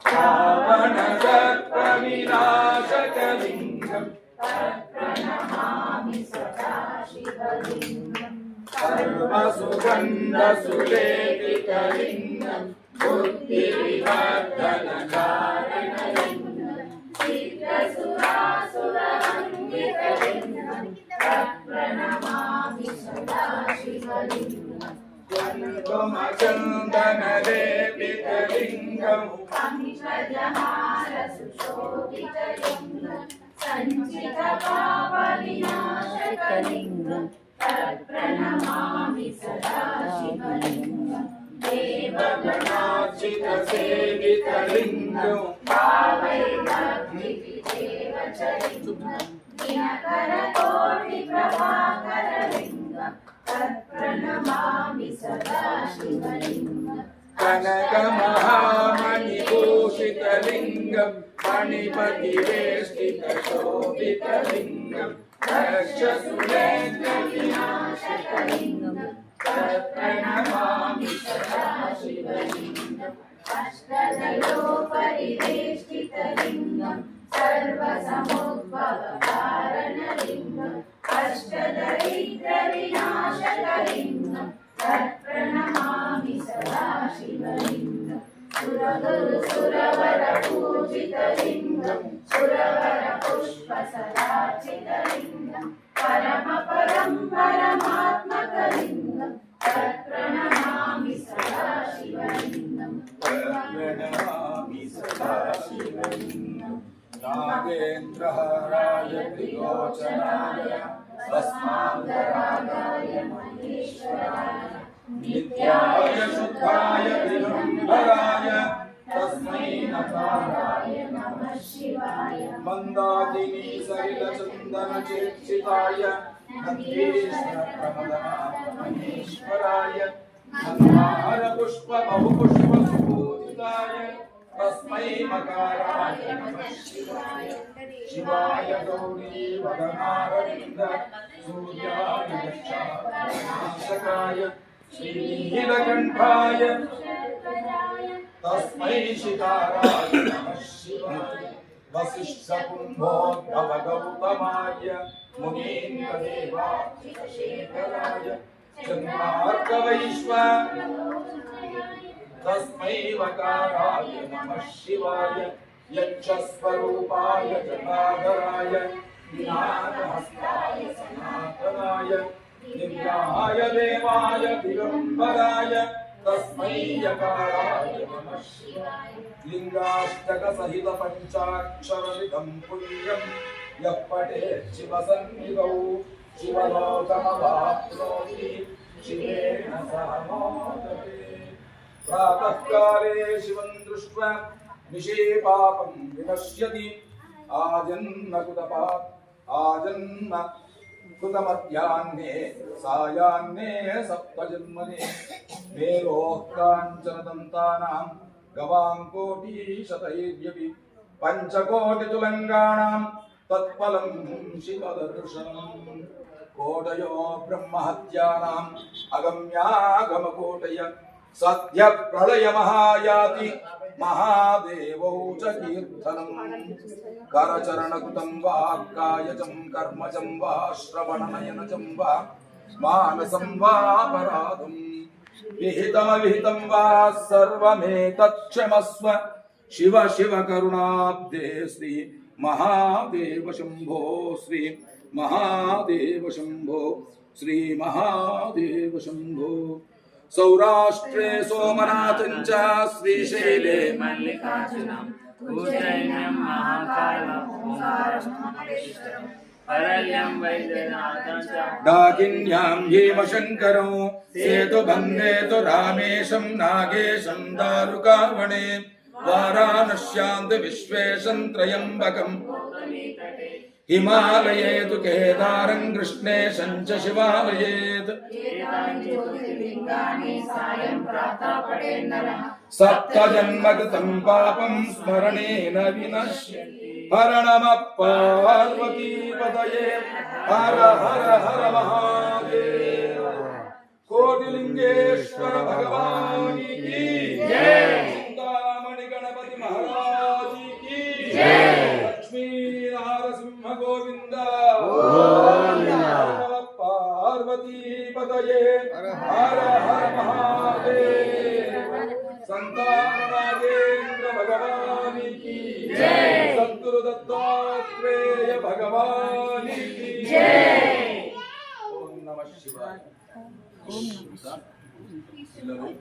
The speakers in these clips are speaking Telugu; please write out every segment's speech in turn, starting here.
రావణ సర్ప వినాశకలింగం సర్వసుగంధ సులేపితలింగం బుద్ధి వివర్ధన కారణలింగం సిద్ధసురాసురవందితలింగం ప్రణమామి సదాశివలింగం చందనలేపితలింగం పంచజహార సుశోభితలింగం సంచిత పాపవినాశకలింగం ప్రణమామి సదాశివలింగం దేవగణార్చిత సేవితలింగం భావైర్భక్తివిదేవచలింగం దినకరకోటి ప్రభాకరలింగం ప్రణమామి సదాశివలింగం కనక మహామణిభూషితలింగం మణిపతివేష్టిత శోభితలింగం రక్షసురేంద్రవినాశకలింగం ప్రణమామి సదాశివలింగం అష్టదయోపరివేష్టితలింగం సర్వసముద్భవకారణలింగం అష్టదరిద్రవినాశకలింగం ప్రణమామి సదాశివలింగం సురగురు సురవర పూజితలింగం సురవర పుష్ప సదార్చితలింగం పరమ పరం పరమాత్మకలింగం ప్రణమామి సదాశివలింగం ప్రణమామి సదాశివలింగం నాగేంద్రహారాయ త్రిలోచనాయ భస్మాంతరాగాయ మహేశ్వరాయ నిత్యాయ శుద్ధాయ దిగంబరాయ తస్మై నకారాయ నమః శివాయ మందాకినీ సలిల చందన చర్చితాయ మహేశ్వరాయ మందార పుష్ప బహుపుష్ప సుపూజితాయ తస్మై మకారాయ నమః శివాయ శివాయ గౌరీ వదనారవింద సూర్యాయ దక్షాయ శ్రీనీలకంఠాయ తస్మై శిఖారాయ నమః శివాయ వసిష్ఠ కుంభోద్భవ గౌతమాయ మునీంద్రదేవాశేఖరాయ చంద్రార్కవైశ్వ తస్మై వకారాయ నమః శివాయ యక్షస్వరూపాయ జటాధరాయ వినాదహస్తాయ సనాతనాయ దివ్యాయ దేవాయ దిగంబరాయ తస్మై యకారాయ నమః శివాయ లింగాష్టక సహిత పంచాక్షరమిదం పుణ్యం యః పఠేత్ శివసన్నిధౌ శివలోకమవాప్నోతి శివేన సహ మోదతే ప్రాతఃకాలే శివం దృష్ట్వా నిశే పాపం వినశ్యతి ఆజన్మ కృతమధ్యాహ్నే సాయాహ్నే సప్తజన్మనే మేరోః కాంచనదంతానాం గవాం కోటీశతైర్యపి పంచకోటితులంగాణాం తత్ఫలం శివదర్శనం కోటయో బ్రహ్మహత్యానాం అగమ్యాగమకోటయ సత్య ప్రళయ మహాయాతి మహాదేవౌ చ కీర్తనం కరచరణకృతం వా కాయజం కర్మజం వా శ్రవణనయనజం వా మానసం వా పరాధం విహితమవిహితం వా సర్వమేతత్క్షమస్వ శివ శివ కరుణాబ్దే శ్రీ మహాదేవ శంభో శ్రీ మహాదేవ శంభో శ్రీ మహాదేవ శంభో సౌరాష్ట్రే సోమనాథం చ శ్రీశైలే మల్లికార్జునం ఉజ్జయిన్యం మహాకాలం ఓంకారం పరల్యం వైద్యనాథం చ డాకిన్యాం హేమశంకరం సేతుబంధేతు రామేశం నాగేశం దారుకావణే వారాణస్యాం విశ్వేశం త్రయంబకం హిమాలయేతు కేదారం కృష్ణేశం చ శివాలయేత్ సప్తజన్మకృతం పాపం స్మరణేన వినశ్యతి హర నమః పార్వతీపతయే హర హర హర మహాదేవ కోటిలింగేశ్వర భగవాన్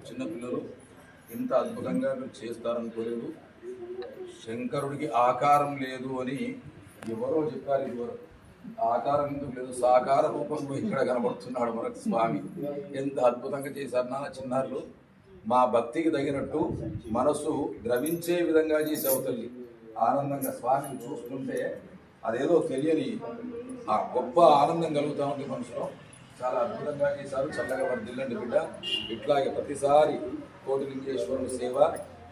చిన్న పిల్లలు ఇంత అద్భుతంగా మీరు చేస్తారనుకోలేదు. శంకరుడికి ఆకారం లేదు అని ఎవరో చెప్పారు. ఎవరు ఆకారం ఎందుకు లేదు, సాకార రూపంలో ఇక్కడ కనబడుతున్నాడు మనకు స్వామి. ఎంత అద్భుతంగా చేశారు నాన్న చిన్నారులు. మా భక్తికి తగినట్టు మనసు ద్రవించే విధంగా చేసావు తల్లి. ఆనందంగా స్వామిని చూస్తుంటే అదేదో తెలియని ఆ గొప్ప ఆనందం కలుగుతూ ఉంది మనసులో. చాలా అద్భుతంగా చేశారు. చల్లగా వర్ధిల్లండి బిడ్డ. ఇట్లాగే ప్రతిసారి కోటిలింగేశ్వరుని సేవ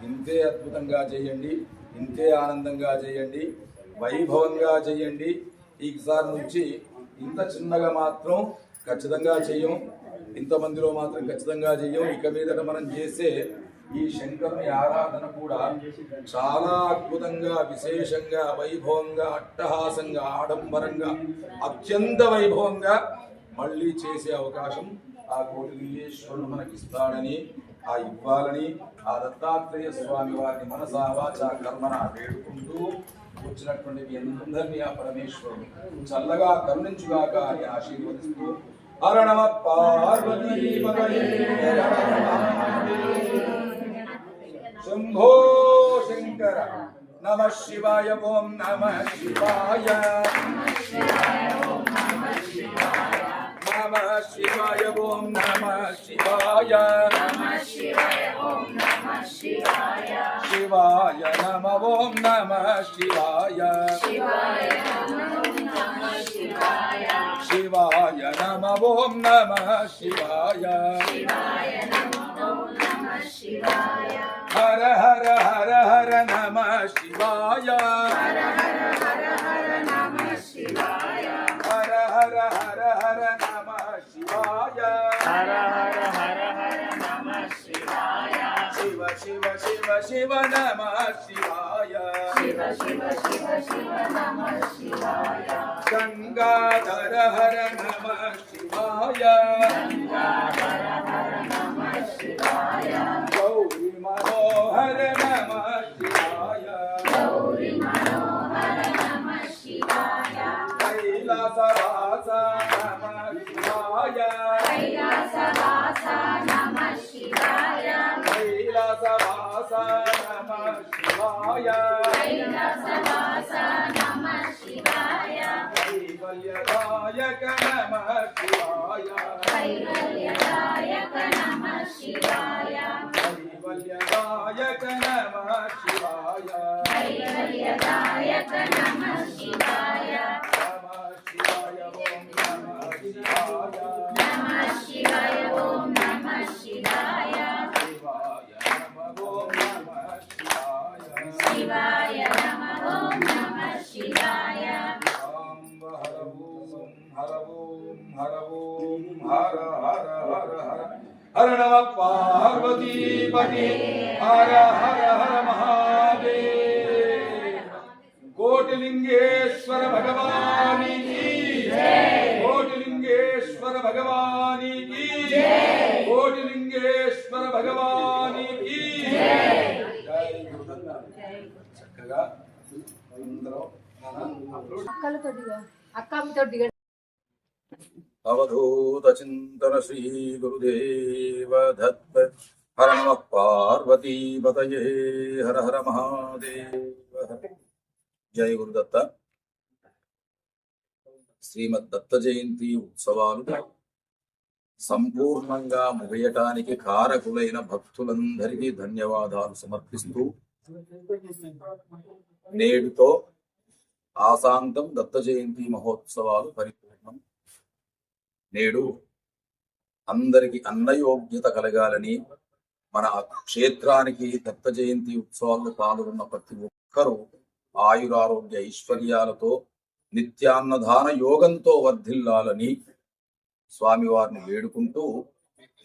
ఇంతే అద్భుతంగా చేయండి, ఇంతే ఆనందంగా చేయండి, వైభవంగా చేయండి. ఈసారి నుంచి ఇంత చిన్నగా మాత్రం ఖచ్చితంగా చెయ్యం, ఇంతమందిలో మాత్రం ఖచ్చితంగా చెయ్యం. ఇక మీదట మనం చేసే ఈ శంకరుని ఆరాధన కూడా చాలా అద్భుతంగా, విశేషంగా, వైభవంగా, అట్టహాసంగా, ఆడంబరంగా, అత్యంత వైభవంగా మళ్ళీ చేసే అవకాశం ఆ కోటిలింగేశ్వరుడు మనకిస్తాడని, ఆ ఇవ్వాలని ఆ దత్తాత్రేయ స్వామి వారిని మనసా వాచా కర్మన వేడుకుంటూ వచ్చినటువంటి మీ అందరినీ ఆ పరమేశ్వరుడు చల్లగా కరుణించుగాక అని ఆశీర్వదిస్తూ హర నమ పార్వతీపతయే శంభో శంకర నమ శివాయ. ఓం నమ శివాయ. నమ శివాయ. ఓం నమ శివాయ. శివాయ నమ. ఓం నమ శివాయ. శివాయ నమ. ఓం నమ శివాయ. హర హర హర హర నమ శివాయ. హర హర హర హర నమ శివాయ. శివ శివ శివ శివ నమ శివాయ. గంగాధర హర నమ శివాయ. గౌరీ మనోహర నమ శివాయ. కైలాసవాస నమ శివాయ. కైలాసవాస నమ శివాయ. కైవల్యదాయక నమ శివాయ. కైవల్యదాయక నమ శివాయ. నమ శివాయ. ఓం నమ శివాయ. శివాయ నమ. ఓం నమ శివాయ. హర ఓం హర హర హర హర హర నమ పార్వతీపతి. హర హర హర మహాదేవ. కోటిలింగేశ్వర భగవానికి కోటిలింగేశ్వర భగవానికి కోటిలింగేశ్వర భగవానికి చక్కగా అవధూత చింతన శ్రీ గురుదేవ దత్త. హర నమ పార్వతీపతయే. హర హర మహాదేవ. జయ గురుదత్త. శ్రీమద్ దత్త జయంతి ఉత్సవాలు సంపూర్ణంగా ముగియటానికి కారకులైన భక్తులందరికీ ధన్యవాదాలు సమర్పిస్తూ నేడుతో ఆశాంతం దత్త జయంతి మహోత్సవాలు పరిపూర్ణం. నేడు అందరికి అన్నయోగ్యత కలగాలని, మన క్షేత్రానికి దత్త జయంతి ఉత్సవాల్లో పాల్గొన్న ప్రతి ఒక్కరూ ఆయురారోగ్య ఐశ్వర్యాలతో నిత్యాన్నదాన యోగంతో వర్ధిల్లాలని స్వామివారిని వేడుకుంటూ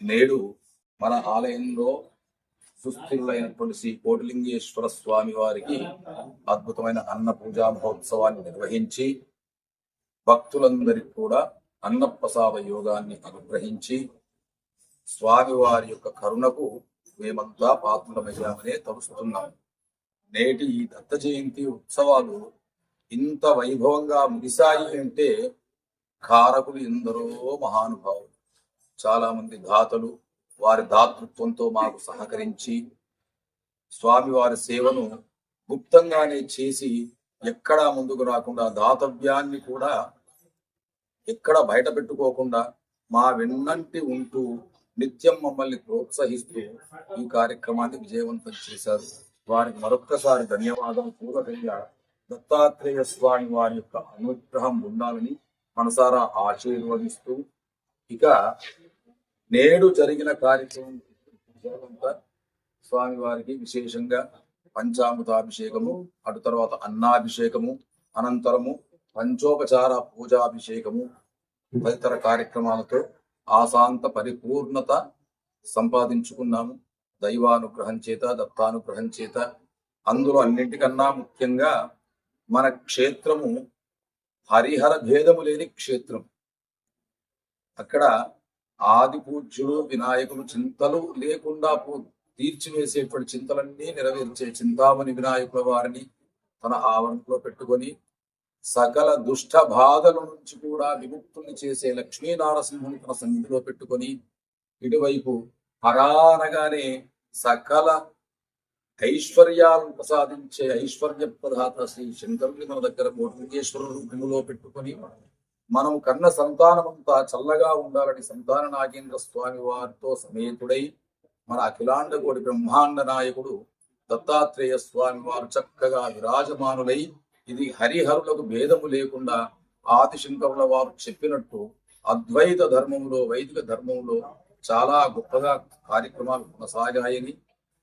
నేడు మన ఆలయంలో సుస్థిరులైనటువంటి శ్రీ కోటిలింగేశ్వర స్వామి వారికి అద్భుతమైన అన్న పూజా మహోత్సవాన్ని నిర్వహించి భక్తులందరికీ కూడా అన్నప్రసాద యోగాన్ని అనుగ్రహించి స్వామివారి యొక్క కరుణకు మేమంతా పాత్రమయ్యామనే తలుస్తున్నాం. నేటి ఈ దత్త జయంతి ఉత్సవాలు ఇంత వైభవంగా ముగిశాయి అంటే కారకులు ఎందరో మహానుభావులు, చాలా మంది దాతలు, వారి దాతృత్వంతో మాకు సహకరించి స్వామివారి సేవను గుప్తంగానే చేసి ఎక్కడా ముందుకు రాకుండా దాతవ్యాన్ని కూడా ఎక్కడ బయట పెట్టుకోకుండా మా వెన్నంటి ఉంటూ నిత్యం మమ్మల్ని ప్రోత్సహిస్తూ ఈ కార్యక్రమాన్ని విజయవంతం చేశారు. వారికి మరొక్కసారి ధన్యవాదాలు పూర్వకంగా దత్తాత్రేయ స్వామి వారి యొక్క అనుగ్రహం ఉండాలని మనసారా ఆశీర్వదిస్తూ ఇక నేడు జరిగిన కార్యక్రమం స్వామి వారికి విశేషంగా పంచామృతాభిషేకము, అటు తర్వాత అన్నాభిషేకము, అనంతరము పంచోపచార పూజాభిషేకము తదితర కార్యక్రమాలతో ఆశాంత పరిపూర్ణత సంపాదించుకున్నాము. దైవానుగ్రహం చేత, దత్తానుగ్రహం చేత. అందులో అన్నింటికన్నా ముఖ్యంగా మన క్షేత్రము హరిహర భేదము లేని క్షేత్రం. అక్కడ ఆది పూజ్యులు వినాయకులు చింతలు లేకుండా తీర్చివేసేటువంటి చింతలన్నీ నెరవేర్చే చింతామణి వినాయకుల వారిని తన ఆవరణలో పెట్టుకొని సకల దుష్ట బాధల నుంచి కూడా విముక్తుల్ని చేసే లక్ష్మీనారసింహుని తన సన్నిధిలో పెట్టుకొని ఇటువైపు హరానగానే సకల ఐశ్వర్యాలను ప్రసాదించే ఐశ్వర్య ప్రదాత శ్రీ శంకరుని మన దగ్గర కోటలింగేశ్వర రూపంలో పెట్టుకొని మనం కన్న సంతానమంతా చల్లగా ఉండాలని సంతాన నాగేంద్ర స్వామి వారితో సమేతుడై మన అఖిలాండ కోటి బ్రహ్మాండ నాయకుడు దత్తాత్రేయ స్వామి వారు చక్కగా విరాజమానులై ఇది హరిహరులకు భేదము లేకుండా ఆదిశంకరుల వారు చెప్పినట్టు అద్వైత ధర్మంలో, వైదిక ధర్మంలో చాలా గొప్పగా కార్యక్రమాలు కొనసాగాయని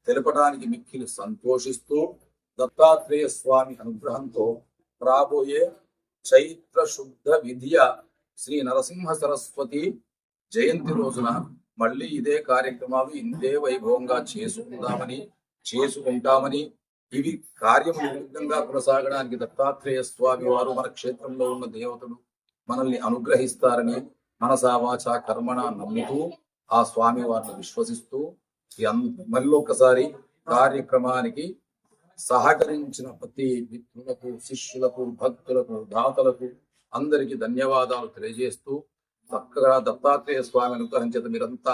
తెలపడానికి మిక్కిలి సంతోషిస్తూ దత్తాత్రేయ స్వామి అనుగ్రహంతో రాబోయే చైత్ర శుద్ధ విధియ శ్రీ నరసింహ సరస్వతి జయంతి రోజున మళ్ళీ ఇదే కార్యక్రమాలు ఇంతే వైభవంగా చేసుకుంటామని ఇవి కార్యము నిర్విఘ్నంగా కొనసాగడానికి దత్తాత్రేయ స్వామి వారు మన క్షేత్రంలో ఉన్న దేవతలు మనల్ని అనుగ్రహిస్తారని మనసా వాచా కర్మణ నమ్ముతూ ఆ స్వామి వారిని విశ్వసిస్తూ మళ్ళీ ఒకసారి కార్యక్రమానికి సహకరించిన ప్రతి మిత్రులకు, శిష్యులకు, భక్తులకు, దాతలకు అందరికీ ధన్యవాదాలు తెలియజేస్తూ చక్కగా దత్తాత్రేయ స్వామి అనుగ్రహం చేత మీరంతా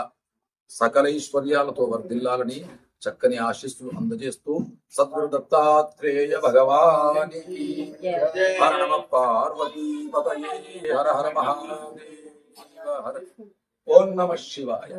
సకలైశ్వర్యాలతో వర్ధిల్లాలని చక్కని ఆశీస్సులు అందజేస్తూ సద్గురు దత్తాత్రేయ భగవాని హర నమ పార్వతీ పతయే హర హర మహాదేవ హర. ఓం నమ శివాయ.